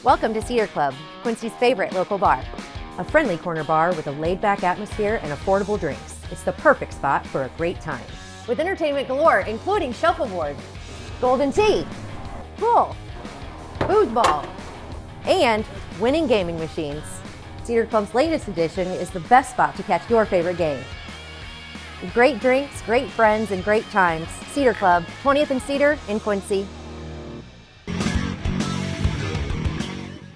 Welcome to Cedar Club, Quincy's favorite local bar. A friendly corner bar with a laid-back atmosphere and affordable drinks. It's the perfect spot for a great time. With entertainment galore, including shuffleboard, golden tea, pool, foosball, and winning gaming machines. Cedar Club's latest edition is the best spot to catch your favorite game. Great drinks, great friends, and great times. Cedar Club, 20th and Cedar in Quincy.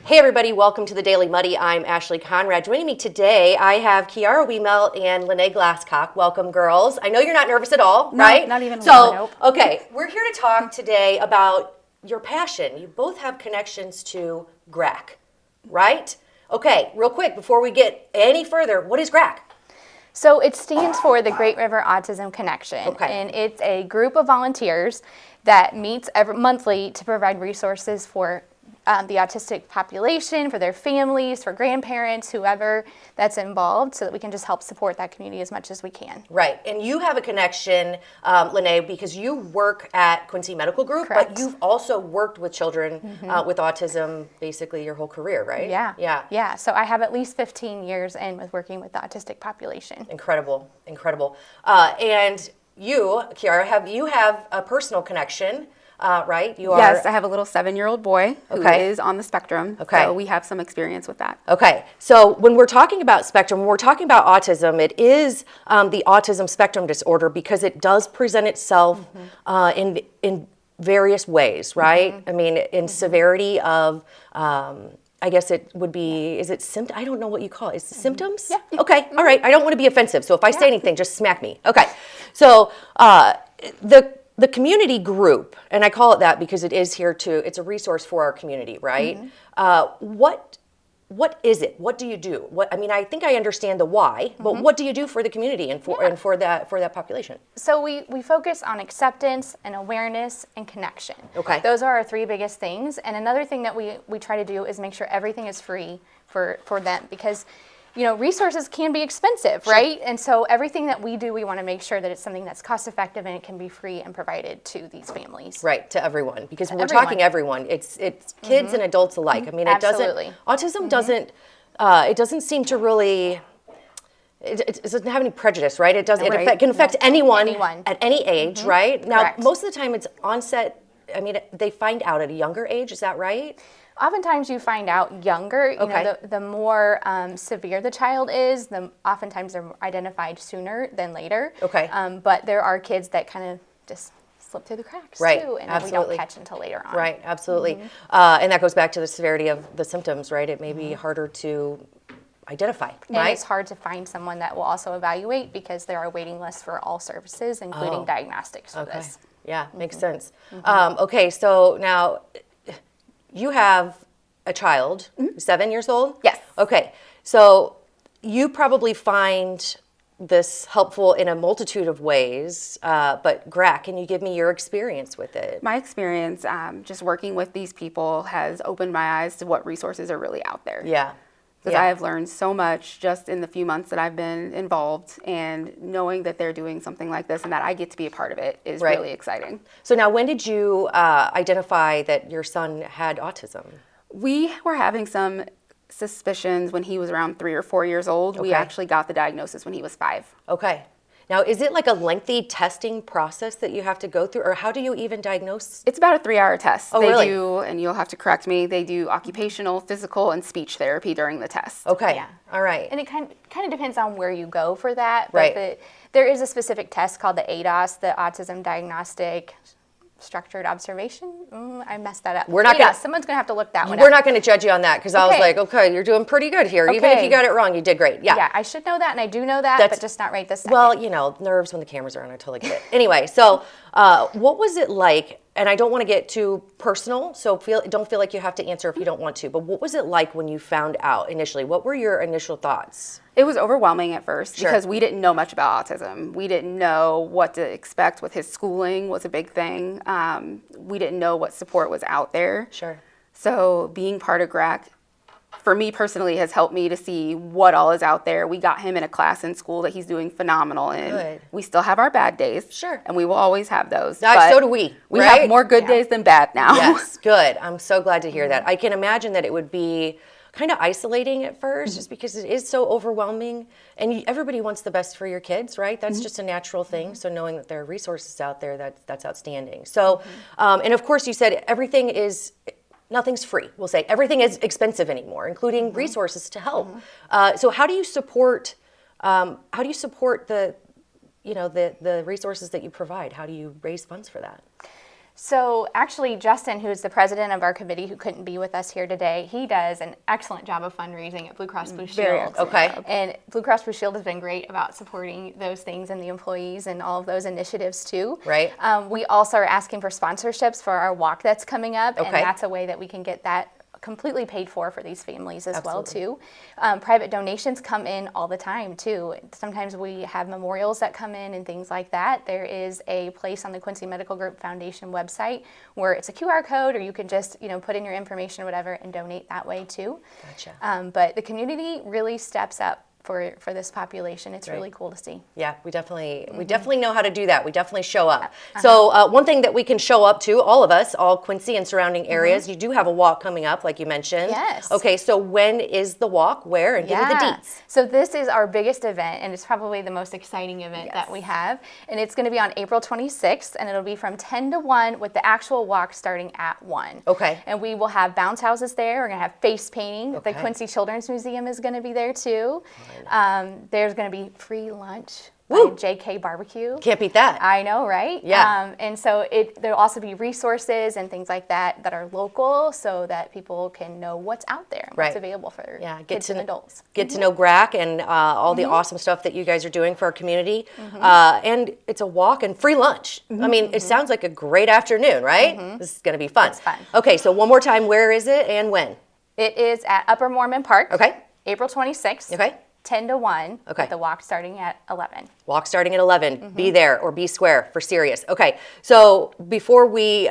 Hey everybody, welcome to the Daily Muddy. I'm Ashley Conrad. Joining me today, I have Kiara Wiemelt and Lene Glasscock. Welcome, girls. I know you're not nervous at all, right? Not even so, okay, we're here to talk today about your passion. You both have connections to GRAC, right? Okay, real quick, before we get any further, what is GRAC? So it stands for the Great River Autism Connection, Okay. and it's a group of volunteers that meets monthly to provide resources for the autistic population, for their families, for grandparents, whoever that's involved, so that we can just help support that community as much as we can. Right, and you have a connection, Lene, because you work at Quincy Medical Group, Correct. but you've also worked with children with autism basically your whole career, right? Yeah. So I have at least 15 years in with working with the autistic population. Incredible. And you, Kiara, you have a personal connection, right? Yes, I have a little 7-year-old boy who Okay. is on the spectrum. Okay. So we have some experience with that. Okay, so when we're talking about spectrum, when we're talking about autism, it is the autism spectrum disorder because it does present itself in various ways, right? I mean, in severity of, I guess it would be, is it symptom? I don't know what you call it. Is it symptoms? Yeah. Okay, all right. I don't want to be offensive, so if I say anything, just smack me. Okay, so the community group, and I call it that because it is here to, it's a resource for our community, right? What is it? What do you do? I mean, I think I understand the why, but what do you do for the community and for that population? So we focus on acceptance and awareness and connection. Okay. Those are our three biggest things. And another thing that we try to do is make sure everything is free for them, because resources can be expensive, right? And so everything that we do, we want to make sure that it's something that's cost effective and it can be free and provided to these families. Right, to everyone, because when we're talking everyone, it's kids and adults alike. I mean, Absolutely. Autism doesn't, it doesn't seem to really, it doesn't have any prejudice, right? It doesn't, Right. it can affect anyone Anyone. at any age, right? Now, Correct. most of the time it's onset, I mean, they find out at a younger age, is that right? Oftentimes you find out younger, Okay. the more severe the child is, oftentimes they're identified sooner than later. Okay. But there are kids that kind of just slip through the cracks Right, too, and absolutely. we don't catch until later on. Right, absolutely. And that goes back to the severity of the symptoms, right? It may be harder to identify, And right? it's hard to find someone that will also evaluate because there are waiting lists for all services, including diagnostics for this. Yeah, makes sense. Okay, so now you have a child, 7 years old? Yes. Okay, so you probably find this helpful in a multitude of ways, but GRAC, can you give me your experience with it? My experience just working with these people has opened my eyes to what resources are really out there. Yeah. Because I have learned so much just in the few months that I've been involved, and knowing that they're doing something like this and that I get to be a part of it is Right. really exciting. So now when did you identify that your son had autism? We were having some suspicions when he was around 3 or 4 years old. We Okay. actually got the diagnosis when he was 5. Okay. Now, is it like a lengthy testing process that you have to go through, or how do you even diagnose? It's about a 3-hour test. Oh, They really? do, and you'll have to correct me, they do occupational, physical, and speech therapy during the test. Okay. Yeah. All right. And it kind of depends on where you go for that. But Right. there is a specific test called the ADOS, the Autism Diagnostic Structured Observation. I messed that up. We're not gonna- someone's going to have to look that one We're up. not going to judge you on that because I was Okay. like, okay, you're doing pretty good here. Even if Okay. you got it wrong, you did great. Yeah. Yeah, I should know that, and I do know that, That's- but just not right this second. Well, nerves when the cameras are on. I totally get it. Anyway, so what was it like? And I don't want to get too personal, so don't feel like you have to answer if you don't want to. But what was it like when you found out initially? What were your initial thoughts? It was overwhelming at first Sure. because we didn't know much about autism. We didn't know what to expect with his schooling was a big thing. We didn't know what support was out there. Sure. So being part of GRAC for me personally, has helped me to see what all is out there. We got him in a class in school that he's doing phenomenal in. Good. We still have our bad days. Sure. And we will always have those. So do we. We right? have more good days than bad now. Yes, good. I'm so glad to hear that. I can imagine that it would be kind of isolating at first, just because it is so overwhelming, and everybody wants the best for your kids, right? That's just a natural thing. So knowing that there are resources out there, that's outstanding. So, and of course, you said nothing's free. We'll say everything is expensive anymore, including resources to help. So how do you support the resources that you provide? How do you raise funds for that? So actually, Justin, who's the president of our committee, who couldn't be with us here today, he does an excellent job of fundraising at Blue Cross Blue Shield. Okay. And Blue Cross Blue Shield has been great about supporting those things and the employees and all of those initiatives too. Right. We also are asking for sponsorships for our walk that's coming up, and Okay. that's a way that we can get that completely paid for these families as Absolutely. well too. Private donations come in all the time too. Sometimes we have memorials that come in and things like that. There is a place on the Quincy Medical Group Foundation website where it's a QR code, or you can just put in your information or whatever and donate that way too. Gotcha. But the community really steps up for this population. It's really cool to see. Yeah, we definitely know how to do that. We definitely show up. So one thing that we can show up to, all of us, all Quincy and surrounding areas, you do have a walk coming up, like you mentioned. Yes. Okay, so when is the walk? Where? And give me the deets. So this is our biggest event, and it's probably the most exciting event that we have. And it's going to be on April 26th, and it'll be from 10 to 1 with the actual walk starting at 1. Okay. And we will have bounce houses there. We're going to have face painting. Okay. The Quincy Children's Museum is going to be there too. There's going to be free lunch by JK Barbecue. Can't beat that. I know, right? Yeah. And so there'll also be resources and things like that are local, so that people can know what's out there, and what's available for kids and adults. Get to know GRAC and all the awesome stuff that you guys are doing for our community. And it's a walk and free lunch. I mean, it sounds like a great afternoon, right? This is going to be fun. It's fun. Okay, so one more time, where is it and when? It is at Upper Mormon Park. Okay. April 26th. Okay. 10 to 1. Okay. With the walk starting at 11. Walk starting at 11. Be there or be square for serious. Okay, so before we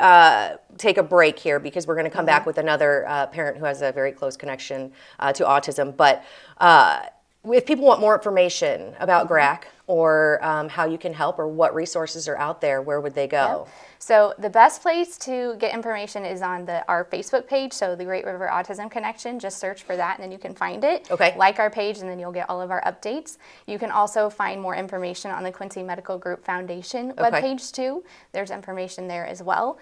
take a break here, because we're going to come back with another parent who has a very close connection to autism, but if people want more information about GRAC or how you can help or what resources are out there, where would they go? Yep. So the best place to get information is on our Facebook page, so the Great River Autism Connection. Just search for that and then you can find it. Okay. Like our page and then you'll get all of our updates. You can also find more information on the Quincy Medical Group Foundation webpage too. There's information there as well.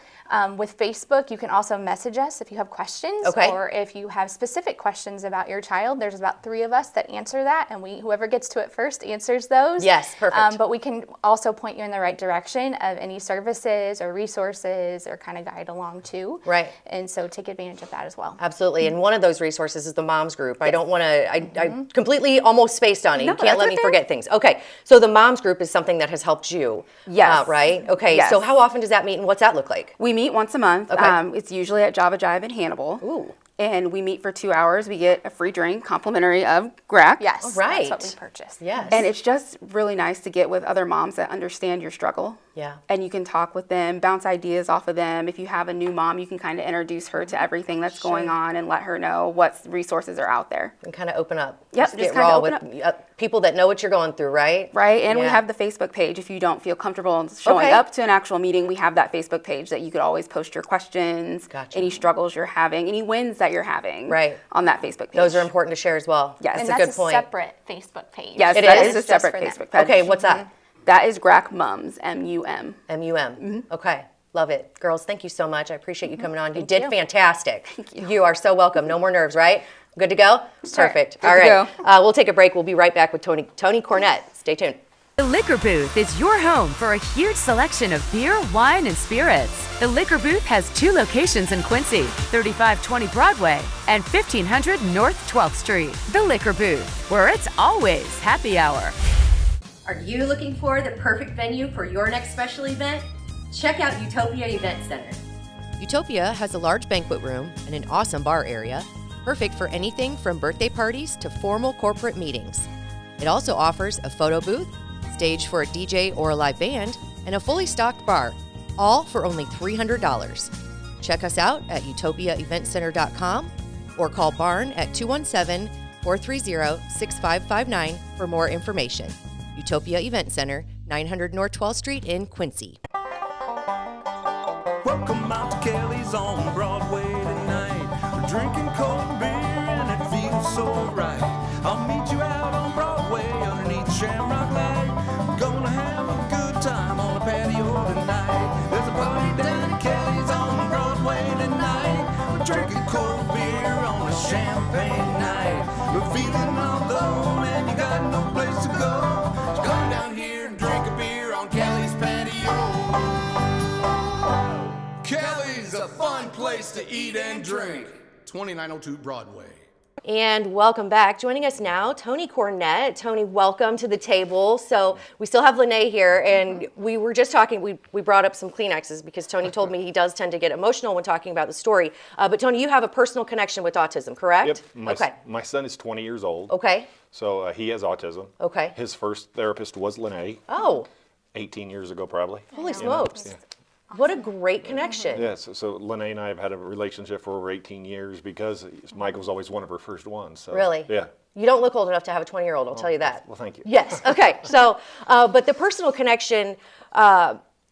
With Facebook, you can also message us if you have questions or if you have specific questions about your child. There's about 3 of us that answer that, and whoever gets to it first answers those. Yes, perfect. But we can also point you in the right direction of any services or resources, or kind of guide along too. Right. And so take advantage of that as well. Absolutely. And one of those resources is the Moms Group. I don't want to, I completely almost spaced on it. You can't let me forget things. Okay. So the Moms Group is something that has helped you. Yes. Right? Okay. Yes. So how often does that meet and what's that look like? We meet once a month. Okay. It's usually at Java Jive in Hannibal. Ooh. And we meet for 2 hours. We get a free drink, complimentary of GRAC. Yes. All right. That's what we purchased. Yes. And it's just really nice to get with other moms that understand your struggle. Yeah. And you can talk with them, bounce ideas off of them. If you have a new mom, you can kind of introduce her to everything that's going on and let her know what resources are out there. And kind of open up. Yep, Just just get kinda raw open with people that know what you're going through, right? Right, and we Yeah. have the Facebook page. If you don't feel comfortable showing up to an actual meeting, we have that Facebook page that you could always post your questions, any struggles you're having, any wins that you're having on that Facebook page. Those are important to share as well. Yes. And that's that's a good point. separate Facebook page. Yes, It that is? is a It's just separate for Facebook them. page. Okay, what's that? That is GRAC Mums, M-U-M. M-U-M. Okay. Love it. Girls, thank you so much. I appreciate you coming on. You did fantastic. Thank you. You are so welcome. No more nerves, right? Good to go? Perfect. All right. We'll take a break. We'll be right back with Tony Cornett. Stay tuned. The Liquor Booth is your home for a huge selection of beer, wine, and spirits. The Liquor Booth has 2 locations in Quincy, 3520 Broadway and 1500 North 12th Street. The Liquor Booth, where it's always happy hour. Are you looking for the perfect venue for your next special event? Check out Utopia Event Center. Utopia has a large banquet room and an awesome bar area, perfect for anything from birthday parties to formal corporate meetings. It also offers a photo booth, stage for a DJ or a live band, and a fully stocked bar, all for only $300. Check us out at utopiaeventcenter.com or call Barn at 217-430-6559 for more information. Utopia Event Center, 900 North 12th Street in Quincy. Welcome out to Kelly's on Broadway tonight. We're drinking cold beer and it feels so right. I'll meet you out on Broadway underneath Shamrock Light. We're gonna have a good time on the patio tonight. There's a party down at Kelly's on Broadway tonight. We're drinking cold beer on a champagne night. We're feeling all alone and you got no place to go. So come down here and drink a beer on Kelly's patio. Kelly's a fun place to eat and drink. 2902 Broadway. And welcome back. Joining us now, Tony Cornett. Tony, welcome to the table. So we still have Lene here, and we were just talking, we brought up some Kleenexes because Tony told me he does tend to get emotional when talking about the story. But Tony, you have a personal connection with autism, correct? Yep. My son is 20 years old. Okay. So he has autism. Okay. His first therapist was Lene. Oh. 18 years ago, probably. Holy smokes. Yeah. What a great connection. Yes, so Lene and I have had a relationship for over 18 years because Michael was always one of her first ones. So, really? Yeah. You don't look old enough to have a 20-year-old, I'll tell you that. Well, thank you. Yes, okay. So, but the personal connection,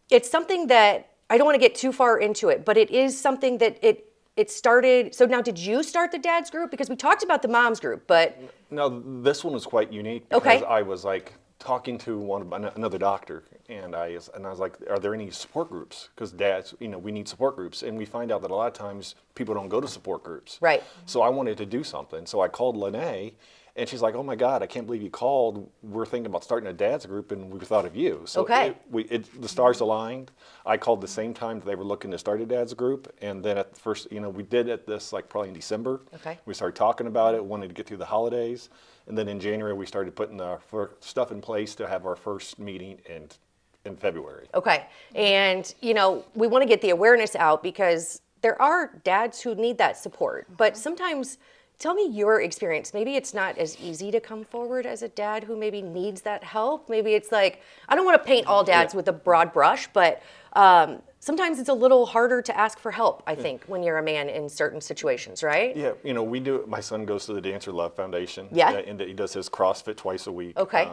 it's something that, I don't want to get too far into it, but it is something that it started, so now did you start the dad's group? Because we talked about the mom's group, but. No, this one was quite unique because I was like, talking to another doctor, and I was like, are there any support groups? Because dads, we need support groups, and we find out that a lot of times people don't go to support groups. Right. So I wanted to do something. So I called Lene, and she's like, oh my God, I can't believe you called. We're thinking about starting a dad's group, and we thought of you. So the stars aligned. I called the same time they were looking to start a dad's group, and then at first, we did this like probably in December. Okay. We started talking about it, wanted to get through the holidays. And then in January, we started putting the stuff in place to have our first meeting in February. Okay. And, we want to get the awareness out because there are dads who need that support. But sometimes, tell me your experience. Maybe it's not as easy to come forward as a dad who maybe needs that help. Maybe it's like, I don't want to paint all dads with a broad brush, but sometimes it's a little harder to ask for help, I think, when you're a man in certain situations, right? Yeah, we do. My son goes to the Dancer Love Foundation. Yeah. And he does his CrossFit twice a week. Okay.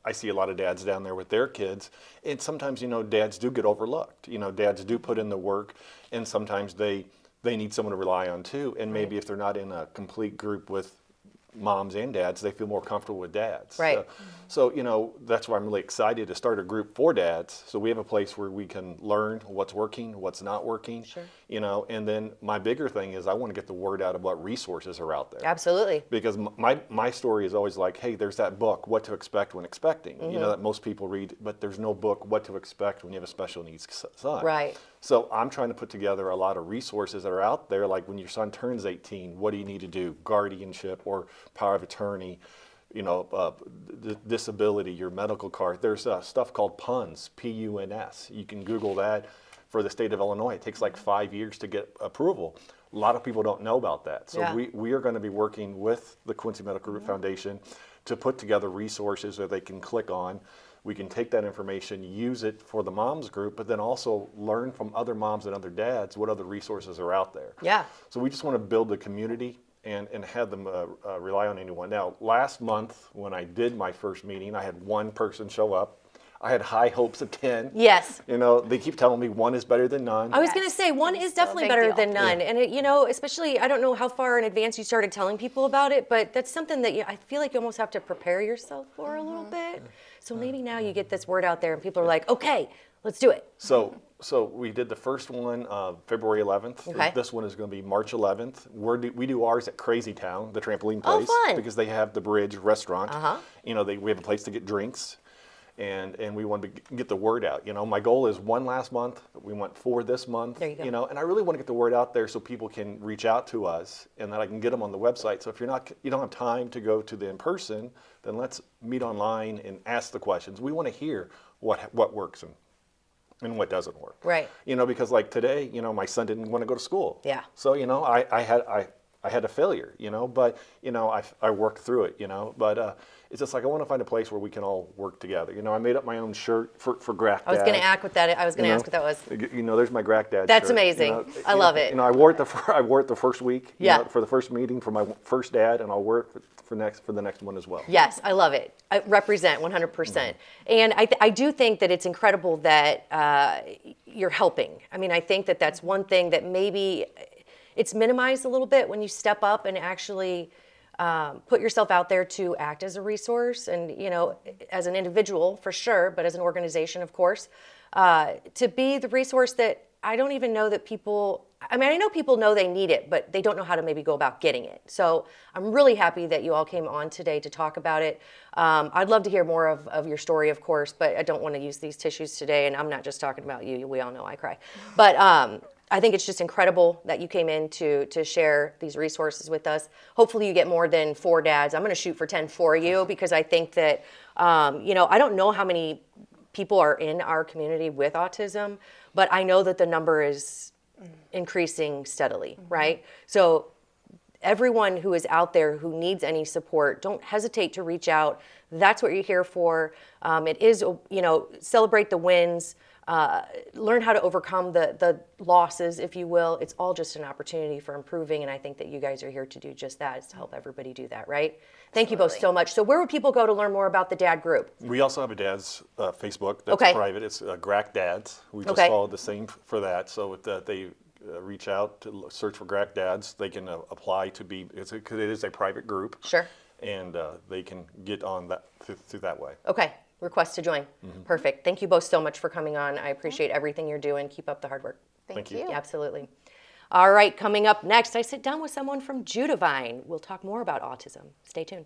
I see a lot of dads down there with their kids, and sometimes, dads do get overlooked. Dads do put in the work, and sometimes they need someone to rely on too. And maybe if they're not in a complete group with moms and dads, they feel more comfortable with dads. Right. So that's why I'm really excited to start a group for dads. So we have a place where we can learn what's working, what's not working. Sure. And then my bigger thing is I want to get the word out of what resources are out there. Absolutely. Because my story is always like, hey, there's that book, What to Expect When Expecting. Mm-hmm. That most people read, but there's no book, What to Expect When You Have a Special Needs Son. Right. So I'm trying to put together a lot of resources that are out there, like when your son turns 18, what do you need to do? Guardianship or power of attorney, disability, your medical card. There's stuff called PUNS, P-U-N-S. You can Google that for the state of Illinois. It takes like 5 years to get approval. A lot of people don't know about that. So we are going to be working with the Quincy Medical Group Foundation to put together resources that they can click on. We can take that information, use it for the moms group, but then also learn from other moms and other dads what other resources are out there. Yeah. So we just want to build the community and have them rely on anyone. Now, last month when I did my first meeting, I had one person show up. I had high hopes of 10. Yes. They keep telling me one is better than none. I was going to say one is definitely better than none. And especially, I don't know how far in advance you started telling people about it, but that's something that I feel like you almost have to prepare yourself for a little bit. So maybe now you get this word out there and people are like, okay, let's do it. So we did the first one February 11th. Okay. This one is going to be March 11th. We do ours at Crazy Town, the trampoline place. Oh, fun. Because they have the Bridge restaurant. Uh-huh. We have a place to get drinks. And we want to get the word out. My goal is 1 last month. We want 4 this month. There you go. And I really want to get the word out there so people can reach out to us, and that I can get them on the website. So if you don't have time to go to the in person, then let's meet online and ask the questions. We want to hear what works and what doesn't work. Right. Because like today, my son didn't want to go to school. Yeah. So I had a failure, but, I worked through it, but it's just like I want to find a place where we can all work together. I made up my own shirt for Grack Dad. I was going to ask what that was. There's my Grack Dad That's shirt. amazing. I love it. I wore it I wore it the first week, for the first meeting for my first dad, and I'll wear it for the next one as well. Yes, I love it. I represent 100%. And I do think that it's incredible that you're helping. I mean, I think that that's one thing that maybe it's minimized a little bit when you step up and actually put yourself out there to act as a resource, and as an individual for sure, but as an organization, of course, to be the resource that I don't even know that people. I mean, I know people know they need it, but they don't know how to maybe go about getting it. So I'm really happy that you all came on today to talk about it. I'd love to hear more of your story, of course, but I don't want to use these tissues today, and I'm not just talking about you. We all know I cry, but. I think it's just incredible that you came in to share these resources with us. Hopefully you get more than 4 dads. I'm going to shoot for 10 for you, because I think that, I don't know how many people are in our community with autism, but I know that the number is increasing steadily, right? So everyone who is out there who needs any support, don't hesitate to reach out. That's what you're here for. It is, celebrate the wins. Learn how to overcome the losses, if you will. It's all just an opportunity for improving, and I think that you guys are here to do just that, is to help everybody do that, right? Thank you both so much. So where would people go to learn more about the Dad group? We also have a Dad's Facebook that's private. It's Grack Dads. We just followed the same for that. So if they reach out to search for Grack Dads, they can apply to be, because it is a private group. Sure. And they can get on that through that way. Okay. Request to join. Perfect. Thank you both so much for coming on. I appreciate everything you're doing. Keep up the hard work. Thank you. Yeah, absolutely. All right, coming up next, I sit down with someone from Judevine. We'll talk more about autism. Stay tuned.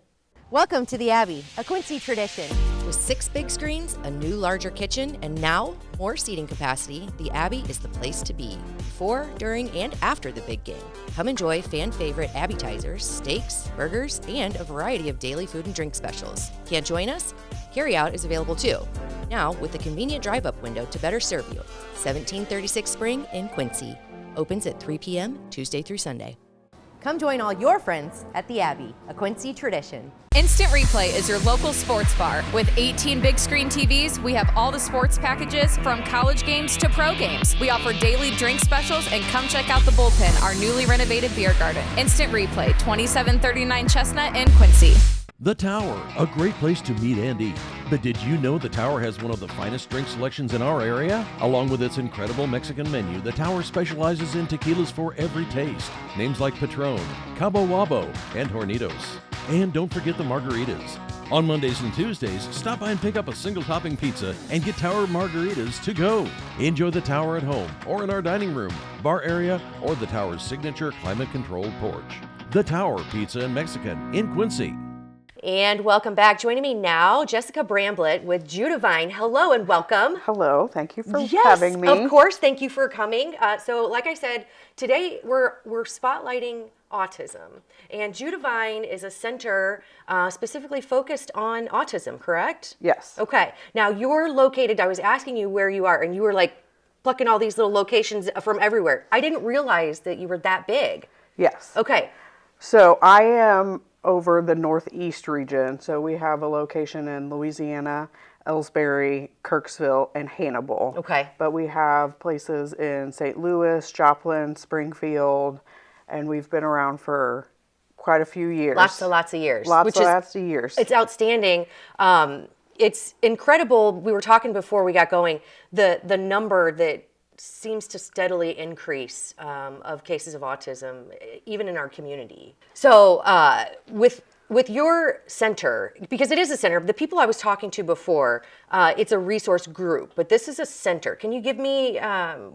Welcome to the Abbey, a Quincy tradition. With 6 big screens, a new larger kitchen, and now more seating capacity, the Abbey is the place to be before, during, and after the big game. Come enjoy fan favorite appetizers, steaks, burgers, and a variety of daily food and drink specials. Can't join us? Carryout is available too, now with a convenient drive-up window to better serve you. 1736 Spring in Quincy. Opens at 3 p.m. Tuesday through Sunday. Come join all your friends at the Abbey, a Quincy tradition. Instant Replay is your local sports bar. With 18 big screen TVs, we have all the sports packages from college games to pro games. We offer daily drink specials, and come check out the Bullpen, our newly renovated beer garden. Instant Replay, 2739 Chestnut in Quincy. The Tower, a great place to meet and eat. But did you know the Tower has one of the finest drink selections in our area? Along with its incredible Mexican menu, the Tower specializes in tequilas for every taste. Names like Patron, Cabo Wabo, and Hornitos. And don't forget the margaritas. On Mondays and Tuesdays, stop by and pick up a single topping pizza and get Tower margaritas to go. Enjoy the Tower at home or in our dining room, bar area, or the Tower's signature climate-controlled porch. The Tower Pizza and Mexican in Quincy. And welcome back. Joining me now, Jessica Bramblett with Judevine. Hello and welcome. Hello, thank you for having me. Of course, thank you for coming. So like I said, today we're spotlighting autism. And Judevine is a center specifically focused on autism, correct? Yes. Okay. Now you're located, I was asking you where you are, and you were like plucking all these little locations from everywhere. I didn't realize that you were that big. Yes. Okay. So I am over the Northeast region. So we have a location in Louisiana, Ellsbury, Kirksville, and Hannibal. Okay. But we have places in St. Louis, Joplin, Springfield, and we've been around for quite a few years. Lots of years. Lots of years. It's outstanding. It's incredible. We were talking before we got going, the number that seems to steadily increase of cases of autism, even in our community. So with your center, because it is a center, the people I was talking to before, it's a resource group, but this is a center. Can you give me an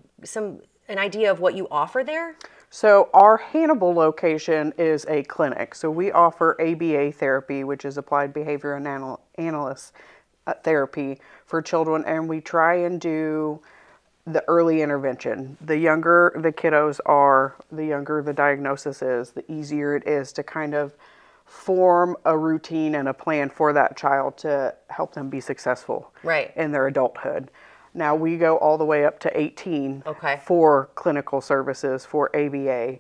idea of what you offer there? So our Hannibal location is a clinic. So we offer ABA therapy, which is applied behavior analyst therapy for children, and we try and do the early intervention. The younger the kiddos are, the younger the diagnosis is, the easier it is to kind of form a routine and a plan for that child to help them be successful in their adulthood. Now we go all the way up to 18 for clinical services for ABA.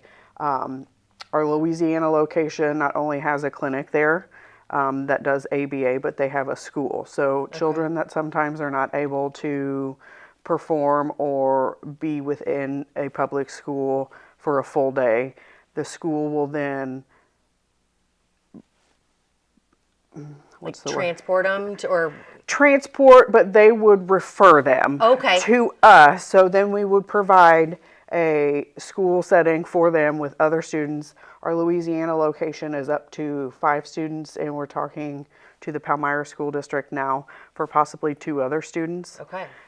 Our Louisiana location not only has a clinic there that does ABA, but they have a school. So children that sometimes are not able to perform or be within a public school for a full day, the school will then transport them to, or transport, but they would refer them to us. So then we would provide a school setting for them with other students. Our Louisiana location is up to 5 students, and we're talking to the Palmyra School District now for possibly 2 other students.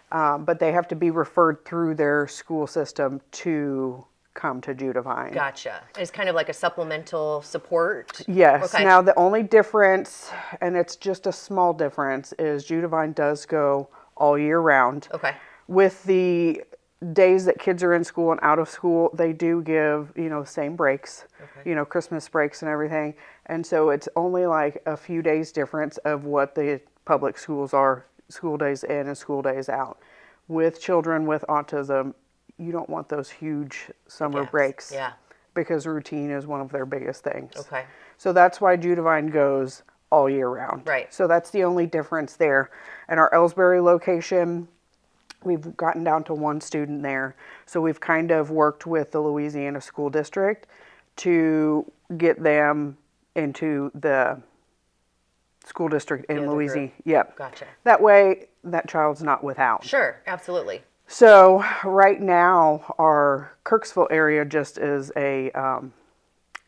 But they have to be referred through their school system to come to Judevine. Gotcha. It's kind of like a supplemental support? Yes. Now the only difference, and it's just a small difference, is Judevine does go all year round. With the days that kids are in school and out of school, they do give, same breaks, Christmas breaks and everything. And so it's only like a few days difference of what the public schools are, school days in and school days out. With children with autism, you don't want those huge summer breaks because routine is one of their biggest things. So that's why Judevine goes all year round. So that's the only difference there. And our Ellsbury location, we've gotten down to 1 student there. So we've kind of worked with the Louisiana School District to get them into the school district in Louisiana. Gotcha. That way, that child's not without. Sure, absolutely. So right now, our Kirksville area just is a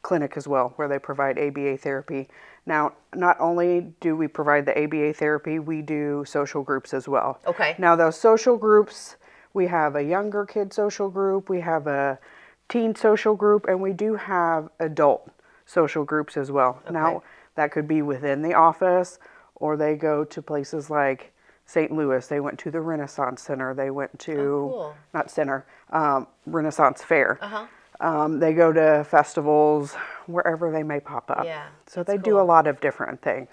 clinic as well, where they provide ABA therapy. Now, not only do we provide the ABA therapy, we do social groups as well. Now, those social groups, we have a younger kid social group, we have a teen social group, and we do have adult social groups as well. Now, that could be within the office, or they go to places like St. Louis. They went to the Renaissance Center. They went to, not center, Renaissance Fair. They go to festivals, wherever they may pop up. So they do a lot of different things.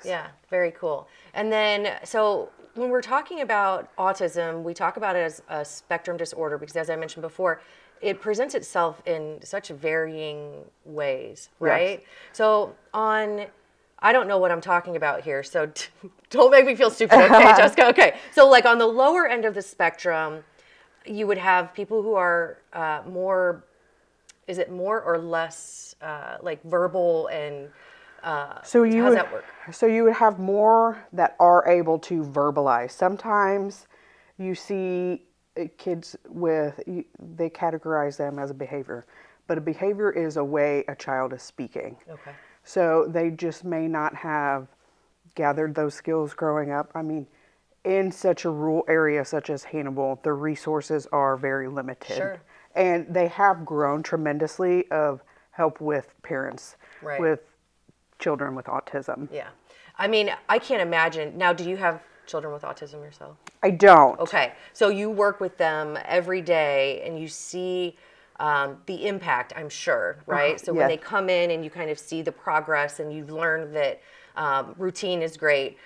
Very cool. And then, so when we're talking about autism, we talk about it as a spectrum disorder because, as I mentioned before, it presents itself in such varying ways, right? So I don't know what I'm talking about here, so don't make me feel stupid, okay, Jessica? So like on the lower end of the spectrum, you would have people who are more, is it more or less like verbal and so how does that work? So you would have more that are able to verbalize. Sometimes you see kids with, they categorize them as a behavior, but a behavior is a way a child is speaking. So they just may not have gathered those skills growing up. I mean, in such a rural area such as Hannibal, the resources are very limited. And they have grown tremendously of help with parents with children with autism. I mean, I can't imagine. Now, do you have children with autism yourself? I don't. So you work with them every day and you see the impact, I'm sure, right? So when they come in and you kind of see the progress and you've learned that routine is great.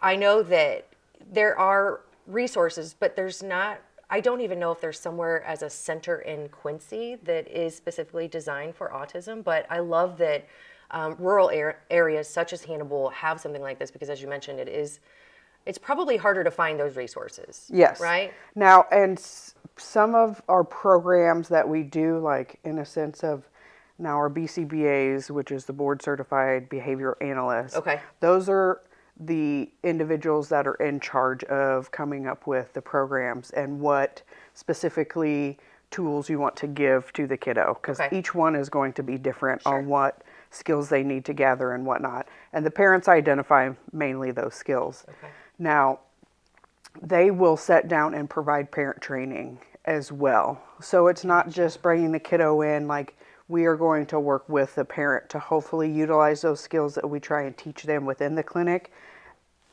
I know that there are resources, but there's not, I don't even know if there's somewhere as a center in Quincy that is specifically designed for autism, but I love that rural areas such as Hannibal have something like this because, as you mentioned, it's probably harder to find those resources. Right? Now, and some of our programs that we do, like in a sense of now our BCBAs, which is the Board Certified Behavior Analyst. Those are the individuals that are in charge of coming up with the programs and what specifically tools you want to give to the kiddo, because each one is going to be different on what skills they need to gather and whatnot. And the parents identify mainly those skills. Now, they will sit down and provide parent training as well. So it's not just bringing the kiddo in, like we are going to work with the parent to hopefully utilize those skills that we try and teach them within the clinic,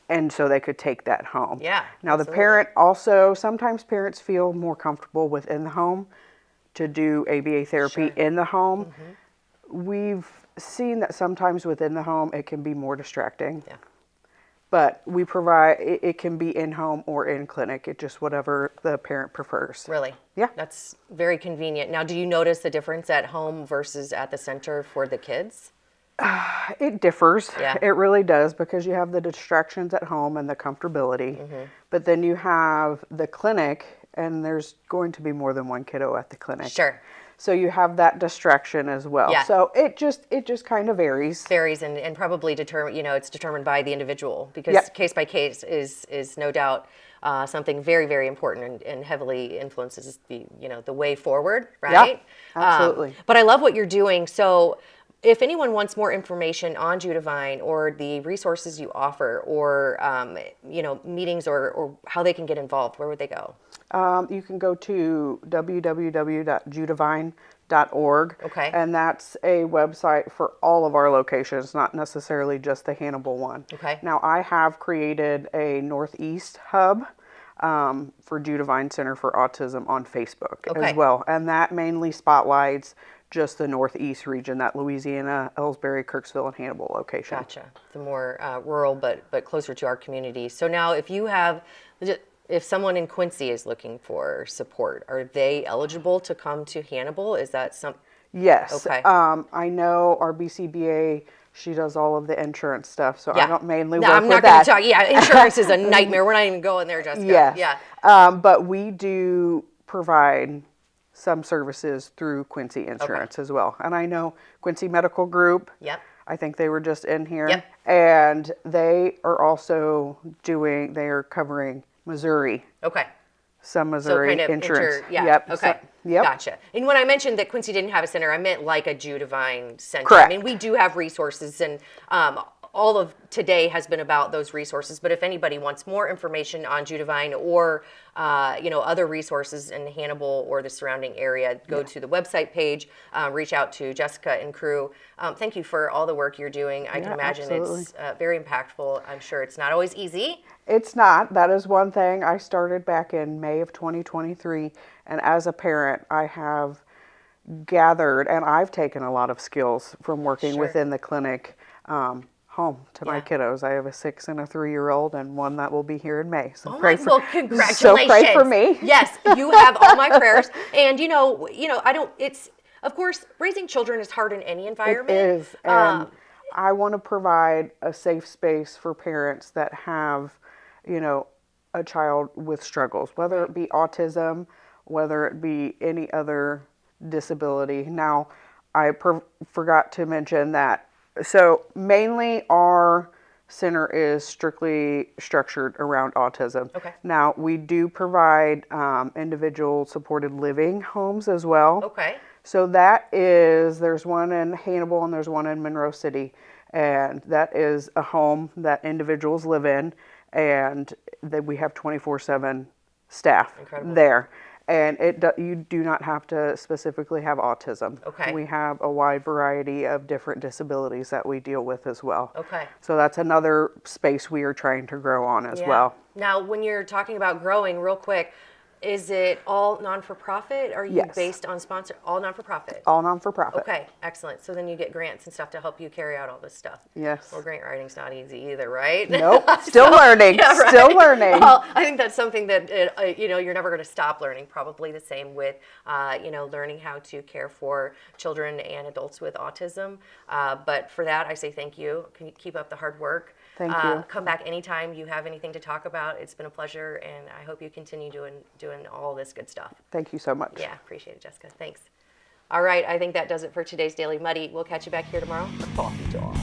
and so they could take that home. Now the parent also, sometimes parents feel more comfortable within the home to do ABA therapy in the home. We've seen that sometimes within the home it can be more distracting. But we provide, it can be in-home or in clinic. It just whatever the parent prefers. Really? Yeah. That's very convenient. Now, do you notice the difference at home versus at the center for the kids? It differs. Yeah. It really does, because you have the distractions at home and the comfortability. But then you have the clinic, and there's going to be more than one kiddo at the clinic. Sure. So you have that distraction as well. Yeah. So it just kind of varies. Varies and probably it's determined by the individual, because Yep. case by case is no doubt something very, very important and heavily influences the way forward, right? Yeah, absolutely. But I love what you're doing. So if anyone wants more information on Judevine or the resources you offer, or meetings or how they can get involved, where would they go? You can go to www.judevine.org. Okay. And that's a website for all of our locations, not necessarily just the Hannibal one. Okay. Now, I have created a Northeast hub for Judevine Center for Autism on Facebook as well. And that mainly spotlights just the Northeast region, that Louisiana, Ellsbury, Kirksville, and Hannibal location. Gotcha. The more rural but closer to our community. So now if someone in Quincy is looking for support, are they eligible to come to Hannibal? Is that Yes. Okay. I know our BCBA, she does all of the insurance stuff, so I don't mainly work I'm with not that. going to talk. Yeah, insurance is a nightmare. We're not even going there, Jessica. Yes. Yeah. But we do provide some services through Quincy Insurance as well. And I know Quincy Medical Group. Yep. I think they were just in here. Yep. And they are also they are covering Missouri. Okay. Some Missouri insurance. Yep. Okay. Yep. Gotcha. And when I mentioned that Quincy didn't have a center, I meant like a Judevine center. Correct. I mean, we do have resources, and all of today has been about those resources. But if anybody wants more information on Judevine or other resources in Hannibal or the surrounding area, go to the website page, reach out to Jessica and crew. Thank you for all the work you're doing. I can imagine it's very impactful. I'm sure it's not always easy. It's not. That is one thing. I started back in May of 2023, and as a parent, I have gathered, and I've taken a lot of skills from working within the clinic home to my kiddos. I have a 6 and a 3-year-old, and one that will be here in May. So congratulations. So pray for me. Yes, you have all my prayers. And of course, raising children is hard in any environment. It is. And I want to provide a safe space for parents that have, a child with struggles, whether it be autism, whether it be any other disability. Now, I forgot to mention that. So mainly our center is strictly structured around autism. Okay. Now, we do provide individual supported living homes as well. Okay. So there's one in Hannibal and there's one in Monroe City. And that is a home that individuals live in, and that we have 24/7 staff there. And you do not have to specifically have autism. Okay. We have a wide variety of different disabilities that we deal with as well. Okay. So that's another space we are trying to grow on as well. Now, when you're talking about growing, real quick, is it all non-for-profit? Are you based on all non-for-profit? All non-for-profit. Okay, excellent. So then you get grants and stuff to help you carry out all this stuff. Yes. Well, grant writing's not easy either, right? Nope. Still learning. Yeah, right. Still learning. Well, I think that's something that you're never going to stop learning. Probably the same with learning how to care for children and adults with autism. But for that, I say thank you. Can you keep up the hard work? Thank you. Come back anytime you have anything to talk about. It's been a pleasure, and I hope you continue doing all this good stuff. Thank you so much. Yeah, appreciate it, Jessica. Thanks. All right, I think that does it for today's Daily Muddy. We'll catch you back here tomorrow for Coffee Talk.